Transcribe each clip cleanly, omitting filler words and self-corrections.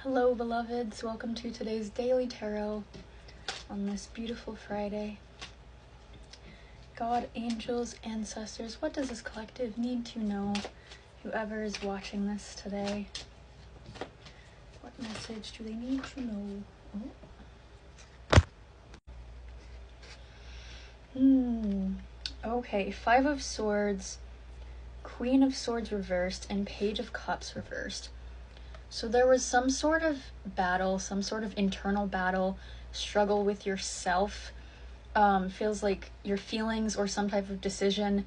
Hello, beloveds. Welcome to today's daily tarot on this beautiful Friday. God, angels, ancestors, what does this collective need to know? Whoever is watching this today, what message do they need to know? Okay, Five of Swords, Queen of Swords reversed, and Page of Cups reversed. So there was some sort of battle, some sort of internal battle, struggle with yourself. Feels like your feelings or some type of decision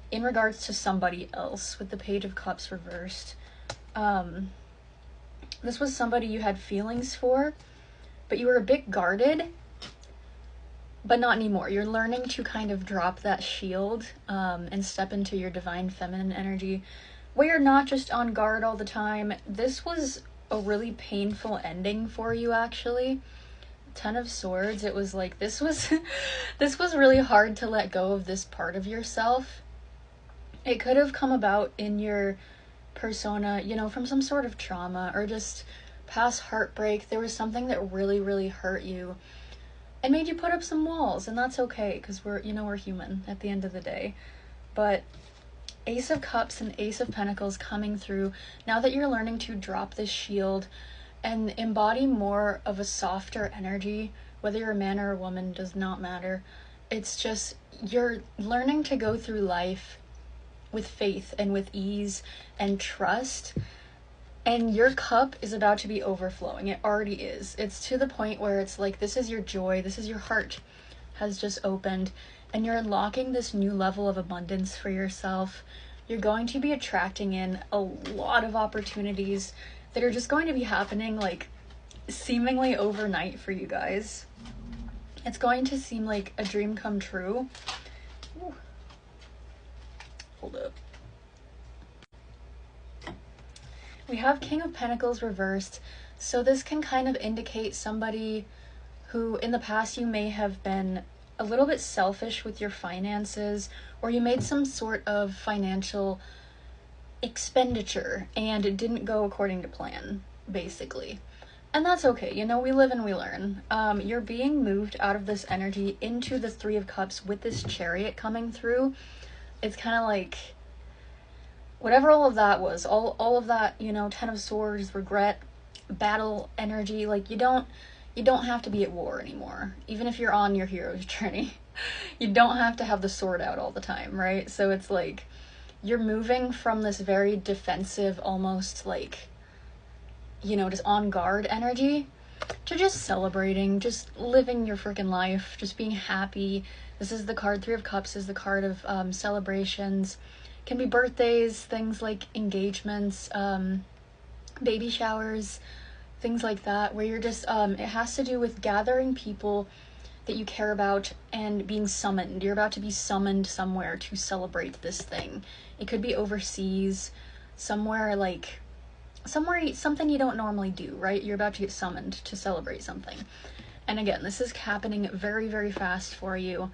in regards to somebody else with the Page of Cups reversed. This was somebody you had feelings for, but you were a bit guarded, but not anymore. You're learning to kind of drop that shield and step into your divine feminine energy, where you're not just on guard all the time. This was a really painful ending for you, actually. Ten of Swords, it was like, this was really hard to let go of this part of yourself. It could have come about in your persona, from some sort of trauma or just past heartbreak. There was something that really, really hurt you and made you put up some walls, and that's okay, because we're human at the end of the day. But Ace of Cups and Ace of Pentacles coming through now that you're learning to drop this shield and embody more of a softer energy. Whether you're a man or a woman does not matter. It's just you're learning to go through life with faith and with ease and trust, and your cup is about to be overflowing. It already is. It's to the point where it's like, this is your joy, this is your heart has just opened, and you're unlocking this new level of abundance for yourself. You're going to be attracting in a lot of opportunities that are just going to be happening like seemingly overnight for you guys. It's going to seem like a dream come true. Ooh. Hold up. We have King of Pentacles reversed, so this can kind of indicate somebody who in the past you may have been a little bit selfish with your finances, or you made some sort of financial expenditure and it didn't go according to plan, basically. And that's okay, we live and we learn. You're being moved out of this energy into the Three of Cups with this Chariot coming through. It's kind of like, whatever all of that was, all of that, Ten of Swords, regret, battle energy, like you don't have to be at war anymore. Even if you're on your hero's journey, you don't have to have the sword out all the time, right? So it's like you're moving from this very defensive, almost like, just on guard energy, to just celebrating, just living your freaking life, just being happy. This is the card, Three of Cups is the card of celebrations. Can be birthdays, things like engagements, baby showers, things like that, where you're just, it has to do with gathering people that you care about and being summoned. You're about to be summoned somewhere to celebrate this thing. It could be overseas, somewhere, something you don't normally do, right? You're about to get summoned to celebrate something. And again, this is happening very, very fast for you.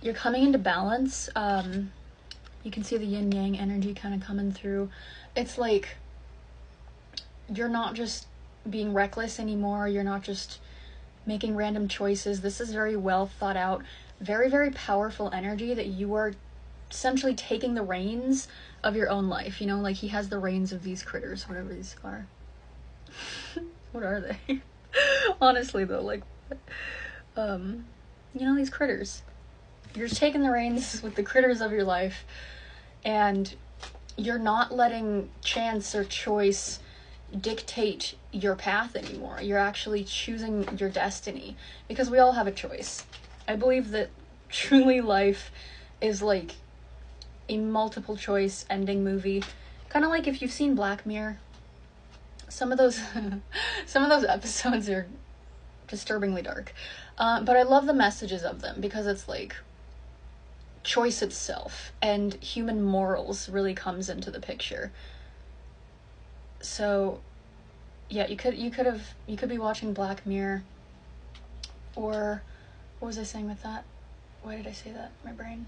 You're coming into balance. You can see the yin yang energy kind of coming through. It's like you're not just being reckless anymore. You're not just making random choices. This is very well thought out, very, very powerful energy that you are essentially taking the reins of your own life. Like he has the reins of these critters, whatever these are. What are they? Honestly though, like, these critters. You're just taking the reins with the critters of your life, and you're not letting chance or choice dictate your path anymore. You're actually choosing your destiny, because we all have a choice. I believe that truly life is like a multiple choice ending movie, kind of like if you've seen Black Mirror. Some of those episodes are disturbingly dark, but I love the messages of them, because it's like choice itself and human morals really comes into the picture. So yeah, you could be watching Black Mirror, or what was I saying with that? Why did I say that? My brain.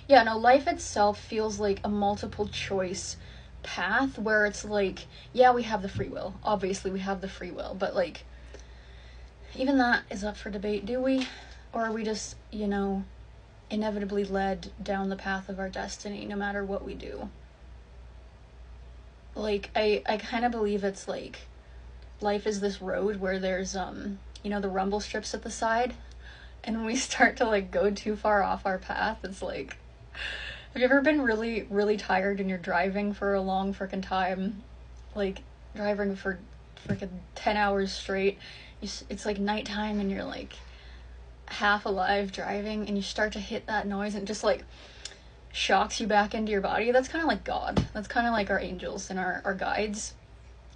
Yeah, no, life itself feels like a multiple choice path where it's like, yeah, we have the free will. Obviously, we have the free will, but like, even that is up for debate, do we? Or are we just, you know, inevitably led down the path of our destiny no matter what we do? Like, I kind of believe it's like life is this road where there's, you know, the rumble strips at the side, and when we start to like go too far off our path, it's like, have you ever been really, really tired and you're driving for a long frickin' time, like driving for frickin' 10 hours straight? It's like nighttime and you're like half alive driving, and you start to hit that noise and it just like shocks you back into your body. That's kind of like God. That's kind of like our angels and our guides,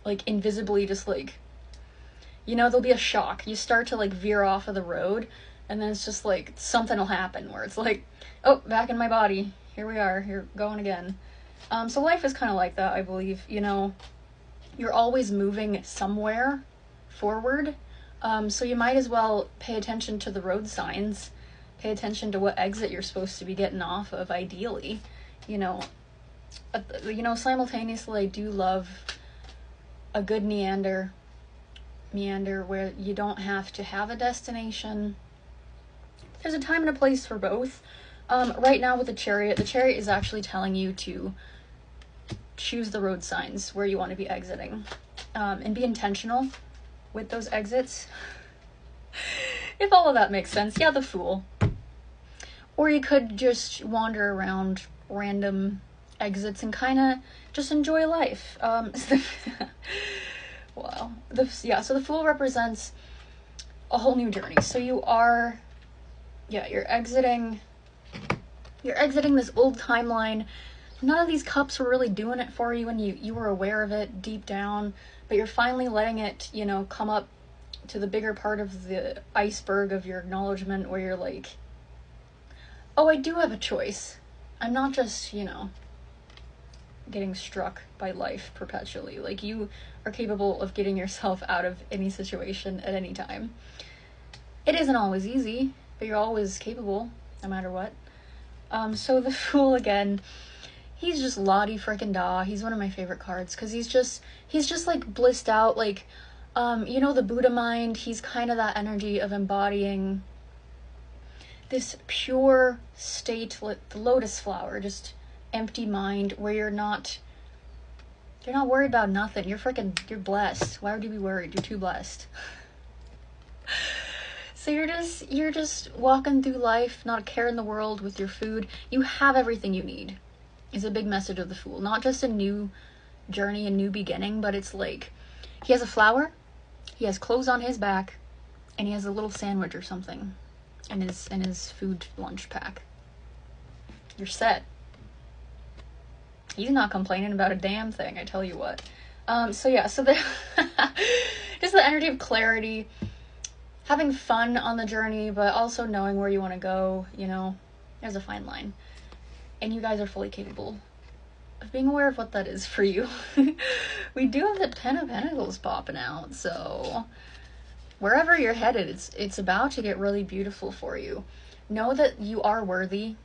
like invisibly just like, you know, there'll be a shock. You start to like veer off of the road, and then it's just like something will happen where it's like, oh, back in my body. Here we are. Here, going again. So life is kind of like that, I believe. You know, you're always moving somewhere forward. So you might as well pay attention to the road signs. Pay attention to what exit you're supposed to be getting off of, ideally. You know, simultaneously, I do love a good meander where you don't have to have a destination. There's a time and a place for both. Right now with the chariot is actually telling you to choose the road signs where you want to be exiting, and be intentional with those exits. If all of that makes sense. Yeah, the Fool. Or you could just wander around random exits and kind of just enjoy life. Wow. So the Fool represents a whole new journey. So you're exiting this old timeline. None of these cups were really doing it for you, and you were aware of it deep down, but you're finally letting it, you know, come up to the bigger part of the iceberg of your acknowledgement where you're like, oh, I do have a choice. I'm not just, you know, getting struck by life perpetually. Like, you are capable of getting yourself out of any situation at any time. It isn't always easy, but you're always capable, no matter what. So the Fool, again, he's just Lottie frickin' da. He's one of my favorite cards, because he's just like blissed out, like, you know, the Buddha mind. He's kind of that energy of embodying this pure state, the lotus flower, just empty mind, where you're not worried about nothing. You're blessed. Why would you be worried? You're too blessed. So you're just walking through life, not a care in the world with your food. You have everything you need, is a big message of the Fool. Not just a new journey, a new beginning, but it's like, he has a flower, he has clothes on his back, and he has a little sandwich or something in his food lunch pack. You're set. He's not complaining about a damn thing, I tell you what. So the just the energy of clarity, having fun on the journey, but also knowing where you want to go. You know, there's a fine line, and you guys are fully capable of being aware of what that is for you. We do have the Ten of Pentacles popping out, so wherever you're headed, it's about to get really beautiful for you. Know that you are worthy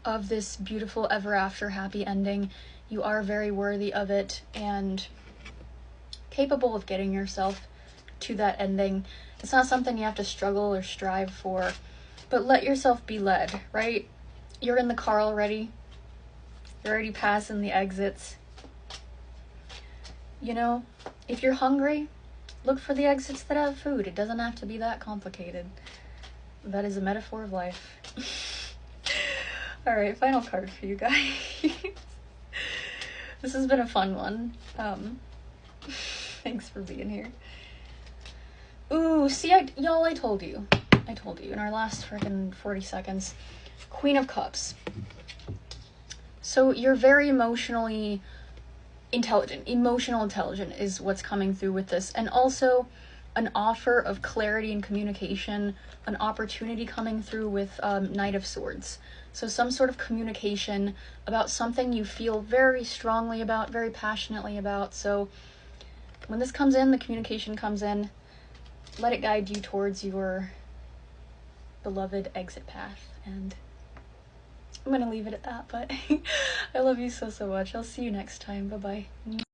of this beautiful ever after happy ending. You are very worthy of it, and capable of getting yourself to that ending. It's not something you have to struggle or strive for, but let yourself be led, right? You're in the car already. You're already passing the exits. You know, if you're hungry, look for the exits that have food. It doesn't have to be that complicated. That is a metaphor of life. Alright, final card for you guys. This has been a fun one. Thanks for being here. Ooh, see, I told you in our last freaking 40 seconds. Queen of Cups. So you're very emotionally intelligent. Emotional intelligent is what's coming through with this. And also an offer of clarity and communication, an opportunity coming through with Knight of Swords. So some sort of communication about something you feel very strongly about, very passionately about. So when this comes in, the communication comes in, let it guide you towards your beloved exit path. And I'm gonna leave it at that, but I love you so, so much. I'll see you next time. Bye-bye.